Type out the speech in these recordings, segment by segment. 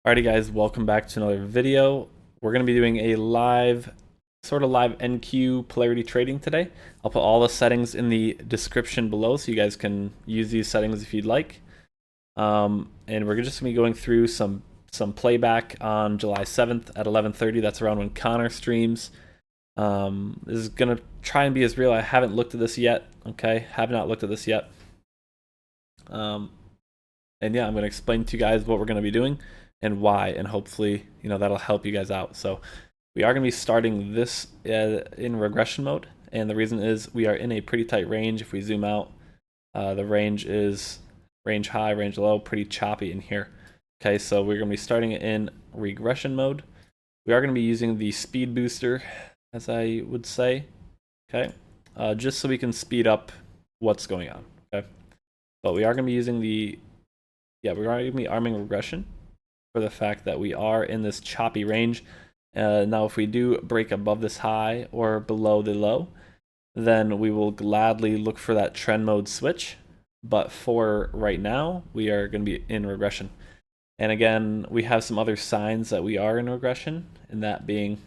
Alrighty guys, welcome back to another video. We're going to be doing a live NQ polarity trading today. I'll put all the settings in the description below so you guys can use these settings if you'd like. And we're just going to be going through some playback on July 7th at 11:30. That's around when Connor streams. This is going to try and be as real. I haven't looked at this yet. Okay, have not looked at this yet. And yeah, I'm going to explain to you guys what we're going to be doing and why, and hopefully that'll help you guys out. So we are going to be starting this in regression mode, and the reason is we are in a pretty tight range. If we zoom out, the range is range high, range low, pretty choppy in here. Okay, so we're going to be starting it in regression mode. We are going to be using the speed booster, as I would say, okay, just so we can speed up what's going on. Okay, but we are going to be using we are going to be arming regression for the fact that we are in this choppy range. Now, if we do break above this high or below the low, then we will gladly look for that trend mode switch. But for right now, we are going to be in regression. And again, we have some other signs that we are in regression, and that being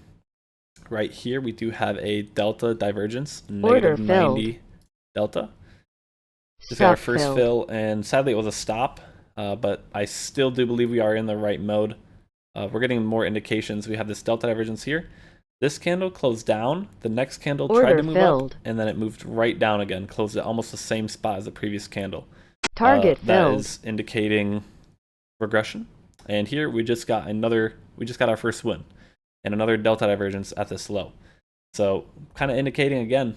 right here, we do have a delta divergence, negative 90 delta. Just got our first fill, and sadly it was a stop. But I still do believe we are in the right mode. We're getting more indications. We have this delta divergence here. This candle closed down. The next candle tried to move up, and then it moved right down again, closed at almost the same spot as the previous candle. Target that is indicating regression. And here we just got our first win, and another delta divergence at this low. So kind of indicating again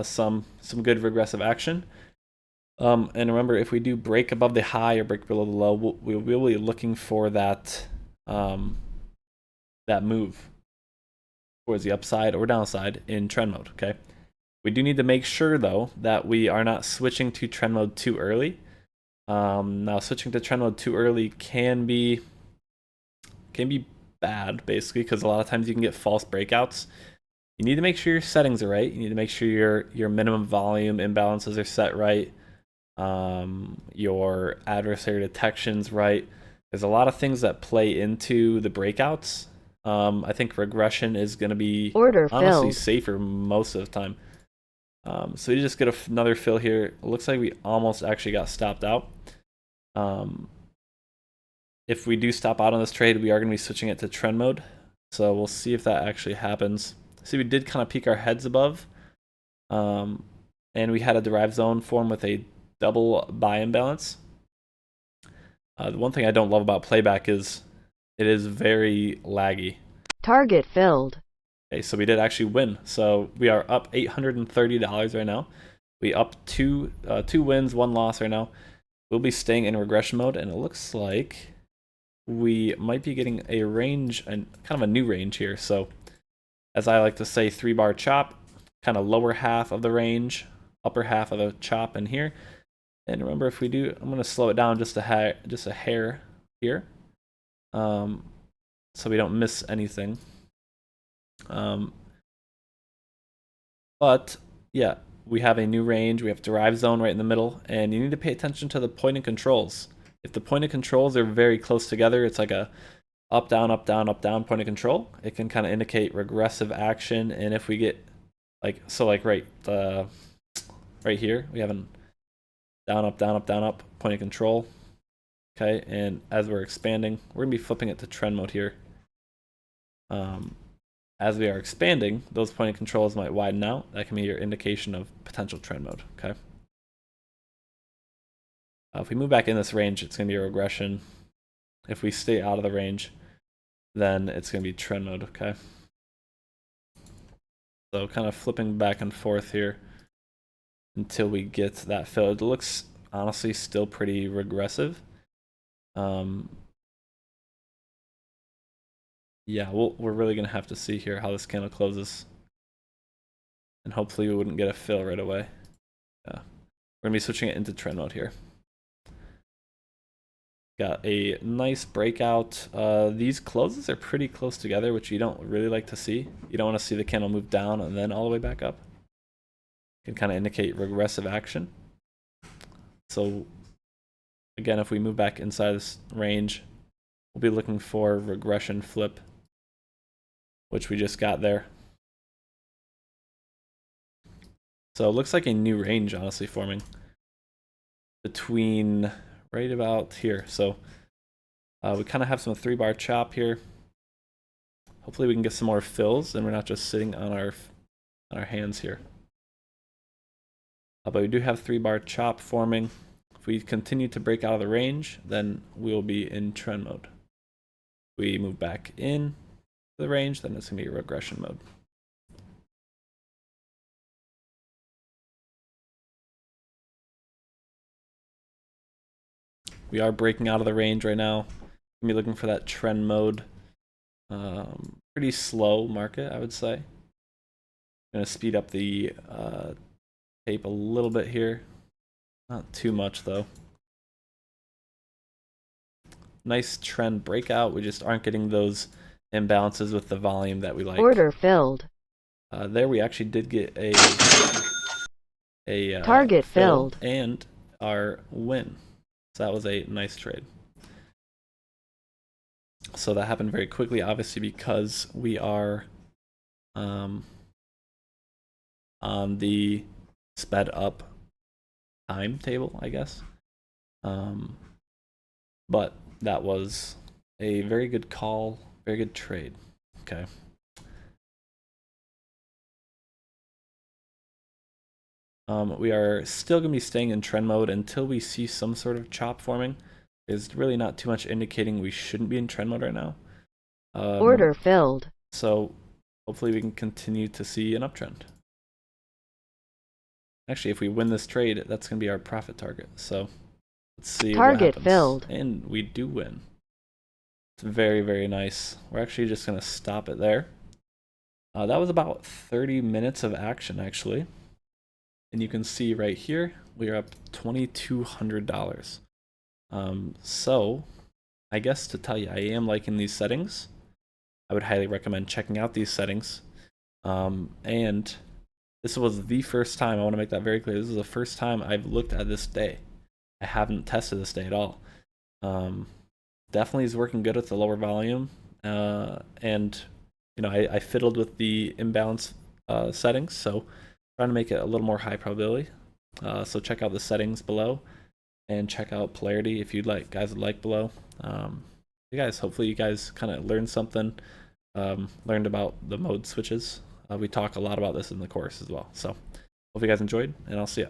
some good regressive action. And remember, if we do break above the high or break below the low, we'll be looking for that that move towards the upside or downside in trend mode. Okay, we do need to make sure though that we are not switching to trend mode too early. Now, switching to trend mode too early can be bad, basically, because a lot of times you can get false breakouts. You need to make sure your settings are right. You need to make sure your minimum volume imbalances are set right. Your adversary detection's right. There's a lot of things that play into the breakouts. I think regression is going to be honestly safer most of the time. So you just get another fill here. It looks like we almost actually got stopped out. If we do stop out on this trade, we are going to be switching it to trend mode. So we'll see if that actually happens. See, we did kind of peek our heads above. And we had a derived zone form with a double buy imbalance. The one thing I don't love about playback is it is very laggy. Target filled. Okay, so we did actually win. So we are up $830 right now. We up two wins, one loss right now. We'll be staying in regression mode, and it looks like we might be getting a range, and kind of a new range here. So as I like to say, 3-bar chop, kind of lower half of the range, upper half of the chop in here. And remember, if we do, I'm going to slow it down just a hair here, so we don't miss anything. But yeah, we have a new range. We have derived zone right in the middle, and you need to pay attention to the point and controls. If the point and controls are very close together, it's like a up, down, up, down, up, down point of control. It can kind of indicate regressive action. And if we get right here, we have an down, up, down, up, down, up point of control. Okay, and as we're expanding, we're gonna be flipping it to trend mode here. As we are expanding, those point of controls might widen out. That can be your indication of potential trend mode. Okay. If we move back in this range, it's gonna be a regression. If we stay out of the range, then it's gonna be trend mode. Okay. So kind of flipping back and forth here until we get that fill. It looks honestly still pretty regressive. Yeah, we're really gonna have to see here how this candle closes, and hopefully we wouldn't get a fill right away. Yeah, we're gonna be switching it into trend mode here. Got a nice breakout. These closes are pretty close together, which you don't really like to see. You don't want to see the candle move down and then all the way back up. Can kind of indicate regressive action. So again, if we move back inside this range, we'll be looking for regression flip, which we just got there. So it looks like a new range, honestly, forming between right about here. So we kind of have some 3-bar chop here. Hopefully we can get some more fills and we're not just sitting on our hands here. But we do have 3-bar chop forming. If we continue to break out of the range, then we'll be in trend mode. If we move back in the range, then it's going to be regression mode. We are breaking out of the range right now. Gonna be looking for that trend mode. Pretty slow market, I would say. Gonna speed up the tape a little bit here. Not too much though. Nice trend breakout. We just aren't getting those imbalances with the volume that we like. Order filled. There we actually did get a Target fill filled. and our win. So that was a nice trade. So that happened very quickly, obviously, because we are on the sped up timetable, I guess. But that was a very good call, very good trade. Okay. We are still going to be staying in trend mode until we see some sort of chop forming. There's really not too much indicating we shouldn't be in trend mode right now. Order filled. So hopefully we can continue to see an uptrend. Actually, if we win this trade, that's going to be our profit target. So let's see what happens. Target filled. And we do win. It's very, very nice. We're actually just going to stop it there. That was about 30 minutes of action, actually. And you can see right here, we are up $2,200. So I guess to tell you, I am liking these settings. I would highly recommend checking out these settings. And this was the first time, I want to make that very clear, this is the first time I've looked at this day. I haven't tested this day at all. Definitely is working good at the lower volume. And you know, I fiddled with the imbalance settings, so trying to make it a little more high probability. So check out the settings below and check out Polarity if you'd like, guys would like below. You guys, hopefully you guys kind of learned something, learned about the mode switches. We talk a lot about this in the course as well. So hope you guys enjoyed, and I'll see ya.